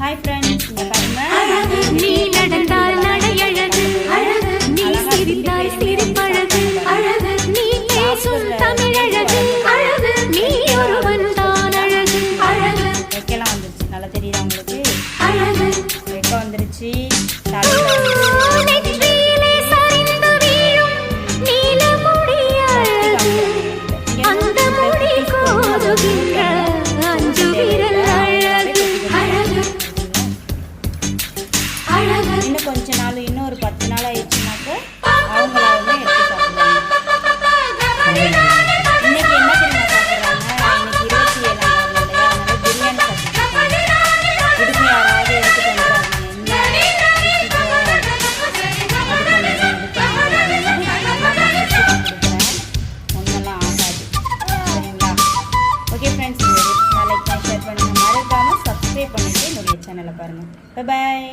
Hi friends, இங்க பாருங்க. நீ நடந்தால் நடையழகு, நீ சிரித்தால் சிரிப்பழகு, நீ பேசும் தமிழழகு, நீ ஒருவன் தான் அழகு. வைக்கலாம் வந்துருச்சு, நல்லா தெரியுதா உங்களுக்கு? அழகு வைக்க வந்துருச்சு. நெற்றியிலே சரிந்து வீழும் நீல முடி அழகு, அந்த முடி கோதுகின்ற அஞ்சு விரல் அழகு. அழகு இன்னும் கொஞ்ச நாள், இன்னும் ஒரு 10 நாள் ஆயிடுச்சுனாக்க அவங்களாவே எடுத்து சாப்பிடுவாங்க. இன்னைக்கு என்ன தெரியுமா சாப்பிட்றாங்க? இன்னைக்கு 27ஆம் நாள் இல்லையா, அதனால பிரியாணி சாப்பிட்றாங்க. இதுக்கு யாராவது எடுத்துட்டு வந்துடுறாங்க. ஒன்றெல்லாம் ஆகாது, சரிங்களா? ஓகே ஃப்ரெண்ட்ஸ், லைக் பண்ணி ஷேர் பண்ணுங்கள், மறக்காமல் சப்ஸ்கிரைப் பண்ணிட்டு என்னுடைய சேனலை பாருங்கள். Bye bye.